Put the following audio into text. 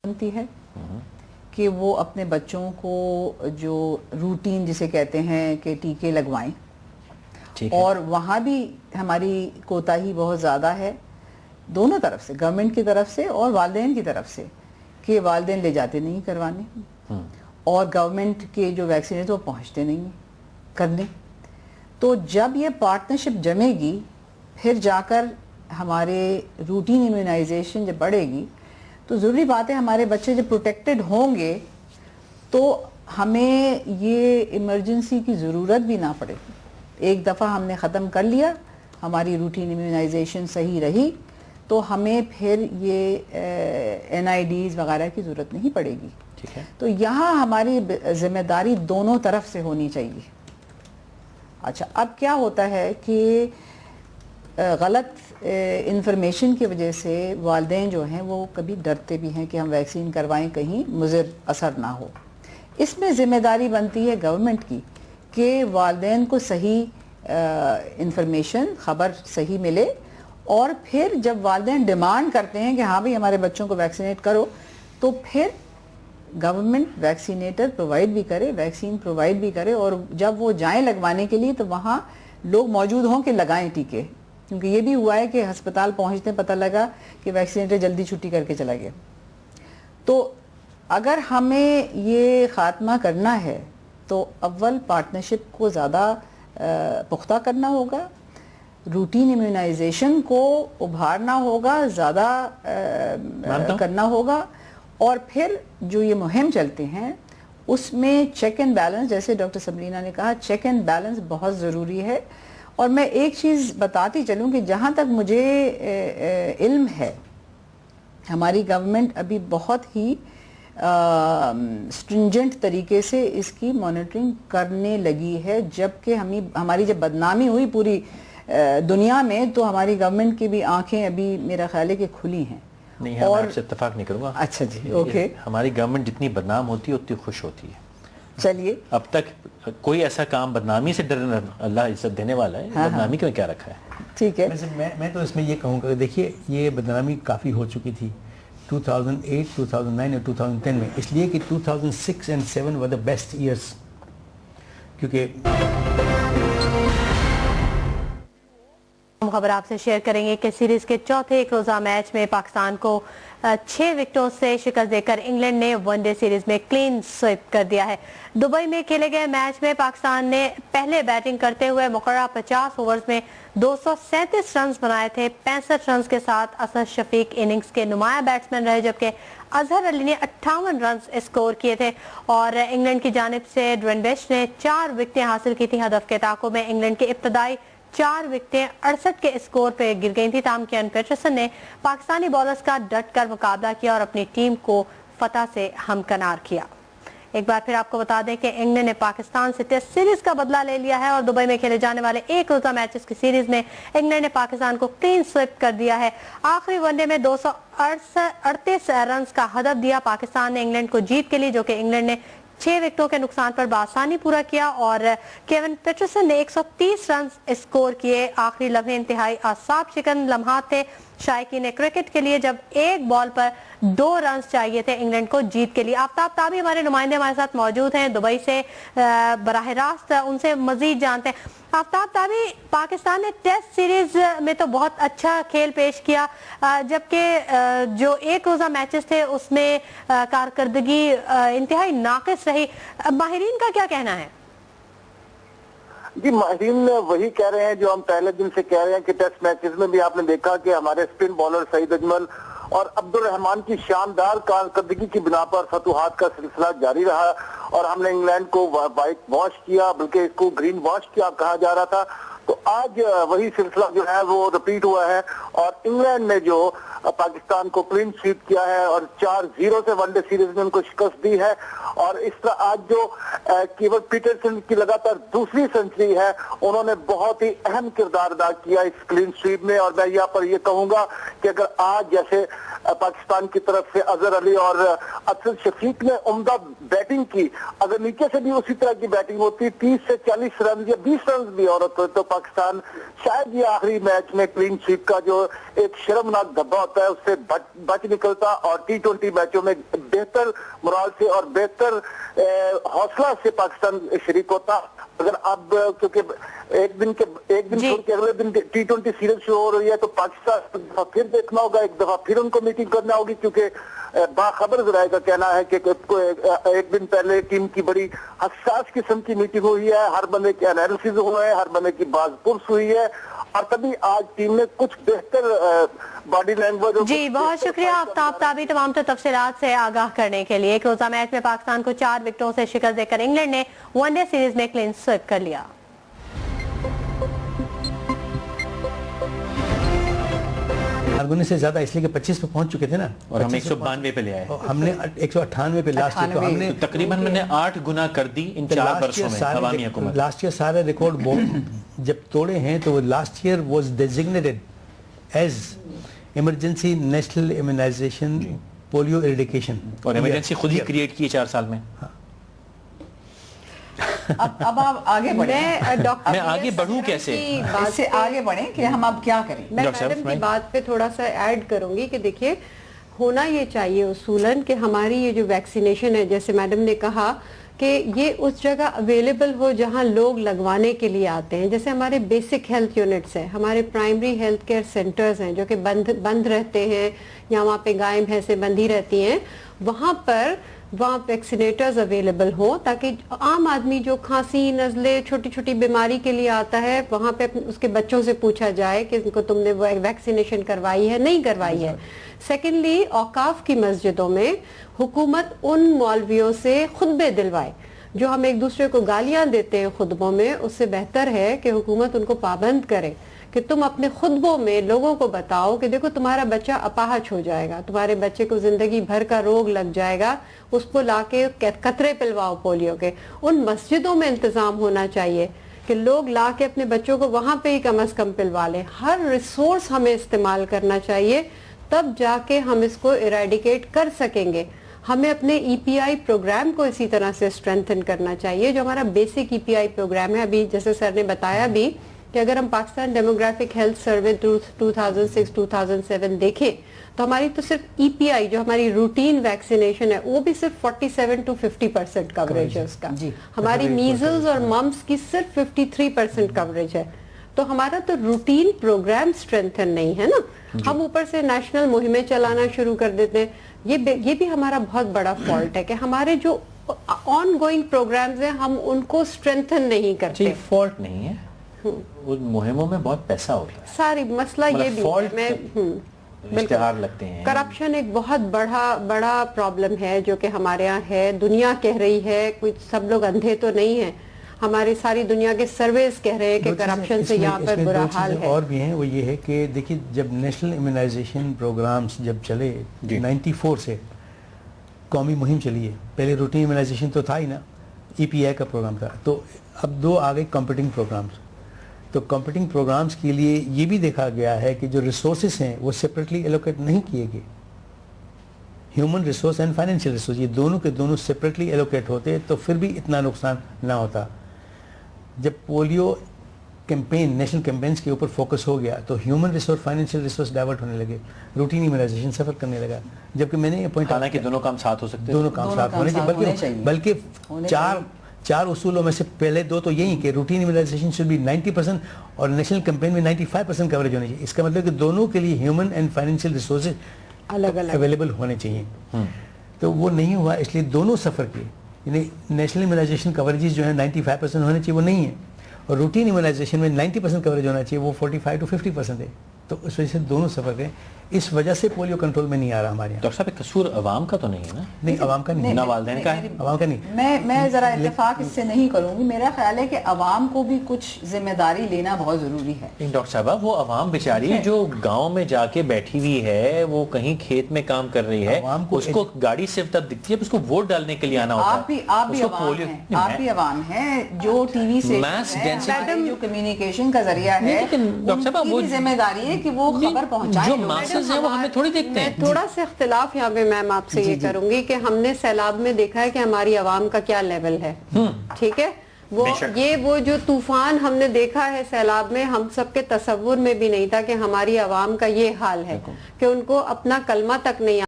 بنتی ہے کہ وہ اپنے بچوں کو جو روٹین جسے کہتے ہیں کہ ٹیکے لگوائیں، اور وہاں بھی ہماری کوتاہی بہت زیادہ ہے دونوں طرف سے، گورنمنٹ کی طرف سے اور والدین کی طرف سے، کہ والدین لے جاتے نہیں کروانے، اور گورنمنٹ کے جو ویکسین ہے تو وہ پہنچتے نہیں کرنے. تو جب یہ پارٹنرشپ جمے گی پھر جا کر ہمارے روٹین امیونائزیشن جب بڑھے گی تو ضروری بات ہے ہمارے بچے جب پروٹیکٹڈ ہوں گے تو ہمیں یہ ایمرجنسی کی ضرورت بھی نہ پڑے. ایک دفعہ ہم نے ختم کر لیا، ہماری روٹین امیونائزیشن صحیح رہی تو ہمیں پھر یہ NIDs وغیرہ کی ضرورت نہیں پڑے گی. تو یہاں ہماری ذمہ داری دونوں طرف سے ہونی چاہیے. اچھا، اب کیا ہوتا ہے کہ غلط انفارمیشن کی وجہ سے والدین جو ہیں وہ کبھی ڈرتے بھی ہیں کہ ہم ویکسین کروائیں کہیں مضر اثر نہ ہو. اس میں ذمہ داری بنتی ہے گورنمنٹ کی کہ والدین کو صحیح انفارمیشن، خبر صحیح ملے، اور پھر جب والدین ڈیمانڈ کرتے ہیں کہ ہاں بھئی ہمارے بچوں کو ویکسینیٹ کرو تو پھر گورنمنٹ ویکسینیٹر پرووائڈ بھی کرے، ویکسین پرووائڈ بھی کرے، اور جب وہ جائیں لگوانے کے لیے تو وہاں لوگ موجود ہوں کہ لگائیں ٹیکے. کیونکہ یہ بھی ہوا ہے کہ ہسپتال پہنچتے پتہ لگا کہ ویکسینیٹر جلدی چھٹی کر کے چلا گیا. تو اگر ہمیں یہ خاتمہ کرنا ہے تو اول پارٹنرشپ کو زیادہ پختہ کرنا ہوگا، روٹین امیونائزیشن کو ابھارنا ہوگا، زیادہ کرنا ہوگا، اور پھر جو یہ مہم چلتے ہیں اس میں چیک اینڈ بیلنس، جیسے ڈاکٹر سبلینا نے کہا چیک اینڈ بیلنس بہت ضروری ہے. اور میں ایک چیز بتاتی چلوں کہ جہاں تک مجھے علم ہے ہماری گورنمنٹ ابھی بہت ہی سٹرنجنٹ طریقے سے اس کی مانیٹرنگ کرنے لگی ہے، جبکہ ہماری جب بدنامی ہوئی پوری دنیا میں تو ہماری گورنمنٹ کی بھی آنکھیں ابھی میرا خیال ہے کہ کھلی ہیں. نہیں، میں آپ سے اتفاق نہیں کروں گا. اچھا جی، اوکے. ہماری گورنمنٹ جتنی بدنام ہوتی ہے اتنی خوش ہوتی ہے. چلیے، اب تک کوئی ایسا کام، بدنامی سے ڈرنا، اللہ عزت دینے والا ہے، بدنامی میں کیا رکھا ہے. ٹھیک ہے. میں تو اس میں یہ کہوں گا کہ دیکھیے یہ بدنامی کافی ہو چکی تھی 2008 2009 اور 2010 میں، اس لیے کہ 2006 and 2007 were the best years. کیونکہ خبر آپ سے شیئر کریں گے کہ سیریز کے چوتھے ایک روزہ میچ میں پاکستان کو 6 وکٹوں سے شکست دے کر انگلینڈ نے ون ڈے سیریز میں کلین سویپ کر دیا ہے. دبئی میں کھیلے گئے میچ میں پاکستان نے پہلے بیٹنگ کرتے ہوئے مقررہ 50 اوورز میں 237 رنز بنائے تھے. 65 رنز کے ساتھ اسد شفیق اننگز کے نمایاں بیٹسمین رہے، جبکہ اظہر علی نے 58 رنز اسکور کیے تھے. اور انگلینڈ کی جانب سے ڈوین بیش نے 4 وکٹیں حاصل کی تھیں. ہدف کے تعاقب میں انگلینڈ کے ابتدائی 4 وکٹیں 68 کے اسکور پہ گر گئی تھی، تاہم کیئن پیٹرسن نے پاکستانی بولرز کا ڈٹ کر مقابلہ کیا اور اپنی ٹیم کو فتح سے ہمکنار کیا. ایک بار پھر آپ کو بتا دیں کہ انگلینڈ نے پاکستان سے ٹیسٹ سیریز کا بدلہ لے لیا ہے اور دبئی میں کھیلے جانے والے ایک روزہ میچز کی سیریز میں انگلینڈ نے پاکستان کو کلین سویپ کر دیا ہے. آخری ون ڈے میں 238 رنز کا ہدف دیا پاکستان نے انگلینڈ کو جیت کے لیے، جو کہ انگلینڈ نے 6 وکٹوں کے نقصان پر بآسانی پورا کیا، اور کیون پیٹرسن نے 130 رنز اسکور کیے. آخری لمحے انتہائی اعصاب شکن لمحات تھے شائقین کرکٹ کے لیے جب ایک بال پر 2 رنز چاہیے تھے انگلینڈ کو جیت کے لیے. آفتاب تابی ہمارے نمائندے ہمارے ساتھ موجود ہیں دبئی سے، براہ راست ان سے مزید جانتے ہیں. آفتاب تابی، پاکستان نے ٹیسٹ سیریز میں تو بہت اچھا کھیل پیش کیا، جبکہ جو ایک روزہ میچز تھے اس میں کارکردگی انتہائی ناقص رہی. ماہرین کا کیا کہنا ہے؟ جی، ماہرین وہی کہہ رہے ہیں جو ہم پہلے دن سے کہہ رہے ہیں کہ ٹیسٹ میچز میں بھی آپ نے دیکھا کہ ہمارے سپن بالر سعید اجمل اور عبد الرحمان کی شاندار کارکردگی کی بنا پر فتوحات کا سلسلہ جاری رہا، اور ہم نے انگلینڈ کو وائٹ واش کیا، بلکہ اس کو گرین واش کیا کہا جا رہا تھا. تو آج وہی سلسلہ جو ہے وہ رپیٹ ہوا ہے اور انگلینڈ نے جو پاکستان کو کلین سویپ کیا ہے اور 4-0 سے ون ڈے سیریز میں ان کو شکست دی ہے. اور اس طرح آج جو کیون پیٹرسن کی لگاتار دوسری سنچری ہے، انہوں نے بہت ہی اہم کردار ادا کیا اس کلین سویپ میں. اور میں یہاں پر یہ کہوں گا کہ اگر آج جیسے پاکستان کی طرف سے اظہر علی اور اسد شفیق نے عمدہ بیٹنگ کی، اگر نیچے سے بھی اسی طرح کی بیٹنگ ہوتی 30 سے 40 رن یا 20 رن بھی اور تو پاکستان شاید یہ آخری میچ میں کلین سویپ کا جو ایک شرمناک دھبا ہوتا ہے اس سے بچ نکلتا اور T20 میچوں میں بہتر مرال سے اور بہتر حوصلہ سے پاکستان شریک ہوتا. اگر اب کیونکہ ایک دن چھوڑ کے اگلے دن T20 سیریز شروع ہو رہی ہے تو پاکستان ایک دفعہ پھر دیکھنا ہوگا, ایک دفعہ پھر ان کو میٹنگ کرنا ہوگی, کیونکہ باخبر ذرائع کا کہنا ہے کہ ایک دن پہلے ٹیم کی بڑی حساس قسم کی میٹنگ ہوئی ہے, ہر بندے کے انالیسز ہوئے ہیں, ہر بندے کی باز پرس ہوئی ہے اور تبھی آج ٹیم میں کچھ بہتر باڈی لینگویج. جی بہت شکریہ آفتاب تابی تمام تفصیلات سے آگاہ کرنے کے لیے. ایک روزہ میچ میں پاکستان کو 4 وکٹوں سے شکست دے کر انگلینڈ نے ون ڈے سیریز میں کلین سویپ کر لیا. ہارگونے سے زیادہ اس لیے کہ 25 پہ پہنچ چکے تھے نا, اور ہم 192 پہ لے آئے, ہم نے 198 پہ لاسٹ ایئر, تو ہم نے تقریباً میں نے 8 گنا کر دی ان 4 برسوں میں عوامی حکومت. لاسٹ ایئر سارے ریکارڈ جب توڑے ہیں تو last year was designated as emergency national immunisation polio eradication, اور ایمرجنسی خود ہی کریٹ کی 4 سال میں. اب آپ آگے بڑھیں, میں آگے بڑھوں کیسے, اس سے آگے بڑھیں کہ ہم اب کیا کریں. میں میڈم کی بات پہ تھوڑا سا ایڈ کروں گی کہ دیکھیے ہونا یہ چاہیے اصولاً کہ ہماری یہ جو ویکسینیشن ہے, جیسے میڈم نے کہا کہ یہ اس جگہ اویلیبل ہو جہاں لوگ لگوانے کے لیے آتے ہیں. جیسے ہمارے بیسک ہیلتھ یونٹس ہیں, ہمارے پرائمری ہیلتھ کیئر سینٹرز ہیں جو کہ بند رہتے ہیں یا وہاں پہ گائیں بھینسیں بندھی رہتی ہیں, وہاں ویکسینیٹرز اویلیبل ہوں تاکہ عام آدمی جو کھانسی نزلے چھوٹی چھوٹی بیماری کے لیے آتا ہے وہاں پہ اس کے بچوں سے پوچھا جائے کہ ان کو تم نے ویکسینیشن کروائی ہے نہیں کروائی ہے. سیکنڈلی اوقاف کی مسجدوں میں حکومت ان مولویوں سے خطبے دلوائے. جو ہم ایک دوسرے کو گالیاں دیتے ہیں خطبوں میں, اس سے بہتر ہے کہ حکومت ان کو پابند کرے کہ تم اپنے خطبوں میں لوگوں کو بتاؤ کہ دیکھو تمہارا بچہ اپاہج ہو جائے گا, تمہارے بچے کو زندگی بھر کا روگ لگ جائے گا, اس کو لا کے قطرے پلواؤ پولیو کے. ان مسجدوں میں انتظام ہونا چاہیے کہ لوگ لا کے اپنے بچوں کو وہاں پہ ہی کم از کم پلوا لیں. ہر ریسورس ہمیں استعمال کرنا چاہیے, تب جا کے ہم اس کو ایریڈیکیٹ کر سکیں گے. ہمیں اپنے EPI پروگرام کو اسی طرح سے اسٹرینتھن کرنا چاہیے جو ہمارا بیسک EPI پروگرام ہے. ابھی جیسے سر نے بتایا بھی کہ اگر ہم پاکستان ڈیموگرافک ہیلتھ سروے 2006-2007 دیکھیں تو ہماری تو صرف EPI جو ہماری روٹین ویکسینیشن ہے وہ بھی صرف 47 to 50% کوریج ہے اس کا. ہماری میزلز اور ممپس کی صرف 53% کوریج ہے. تو ہمارا تو روٹین پروگرام اسٹرینتھن نہیں ہے نا, ہم اوپر سے نیشنل مہمیں چلانا شروع کر دیتے ہیں. یہ بھی ہمارا بہت بڑا فالٹ ہے کہ ہمارے جو آن گوئنگ پروگرامز ہیں ہم ان کو اسٹرینتھن نہیں کرتے. یہ فالٹ نہیں ہے, ان مہموں میں بہت پیسہ ہوتا ہے. ساری مسئلہ یہ بھی ہے, اشتہار لگتے ہیں. کرپشن ایک بہت بڑا پرابلم ہے جو کہ ہمارے یہاں ہے. دنیا کہہ رہی ہے, کوئی سب لوگ اندھے تو نہیں ہیں, ہماری ساری دنیا کے سرویز کہہ رہے ہیں کہ کرپشن سے یہاں پر برا حال ہے. اور بھی ہیں, وہ یہ ہے کہ دیکھیے جب نیشنل امیونائزیشن پروگرامز جب چلے 94 سے قومی مہم چلی ہے, پہلے روٹین امیونائزیشن تو تھا ہی نا, EPI کا پروگرام تھا, تو اب 2 آ گئے کمپیٹنگ پروگرامز. تو کمپیٹنگ پروگرامز کے لیے یہ بھی دیکھا گیا ہے کہ جو ریسورسز ہیں وہ سپریٹلی ایلوکیٹ نہیں کیے گئے. Human resource and financial resource یہ دونوں کے دونوں سپریٹلی ایلوکیٹ ہوتے تو پھر بھی اتنا نقصان نہ ہوتا. جب پولیو کیمپین نیشنل کیمپینز کے اوپر فوکس ہو گیا تو human resource financial resource divert ہونے لگے, روٹین امیونائزیشن سفر کرنے لگا. جبکہ میں نے یہ پوائنٹ, حالانکہ دونوں کام ساتھ ہو سکتے ہیں, دونوں کام ساتھ ہونے چاہیے, بلکہ 4 اصولوں میں سے پہلے 2 تو یہی کہ روٹین امیونائزیشن شوڈ بی 90% اور نیشنل کیمپین میں 95% کوریج ہونی چاہیے. اس کا مطلب کہ دونوں کے لیے ہیومن اینڈ فائنینشیل ریسورسز الگ اویلیبل ہونے چاہیے. تو وہ نہیں ہوا, اس لیے دونوں سفر کیے. یعنی نیشنل امیونائزیشن کوریجز جو ہیں 95% ہونے چاہیے, وہ نہیں ہے, اور روٹین امیونائزیشن میں 90% کوریج ہونا چاہیے, وہ 45 to 50% ہے. تو اس وجہ سے دونوں سفر کریں, اس وجہ سے پولیو کنٹرول میں نہیں آ رہا ہمارے یہاں. ڈاکٹر صاحب قصور عوام کا تو نہیں ہے نا؟ نہیں, عوام کا نہیں, نہ والدین کا ہے, عوام کا نہیں. میں ذرا اتفاق اس سے نہیں کروں گی. میرا خیال ہے کہ عوام کو بھی کچھ ذمہ داری لینا بہت ضروری ہے. ڈاکٹر صاحب وہ عوام بیچاری جو گاؤں میں جا کے بیٹھی ہوئی ہے, وہ کہیں کھیت میں کام کر رہی ہے, اس کو گاڑی صرف تب دکھتی ہے, اس کو ووٹ ڈالنے کے لیے آنا ہوتا ہے. آپ بھی عوام ہیں جو ٹی وی سے جو کمیونیکیشن کا ذریعہ ہے, ڈاکٹر صاحب وہ ذمہ داری ہے کہ وہ خبر پہنچائیں. جو ماسز ہیں وہ ہمیں تھوڑی دیکھتے ہیں. تھوڑا سا اختلاف یہاں پہ میم آپ سے یہ کروں گی کہ ہم نے سیلاب میں دیکھا ہے کہ ہماری عوام کا کیا لیول ہے, ٹھیک ہے, وہ جو طوفان ہم نے دیکھا ہے سیلاب میں، ہم سب کے تصور میں بھی نہیں تھا کہ ہماری عوام کا یہ حال ہے کہ ان کو اپنا کلمہ تک نہیں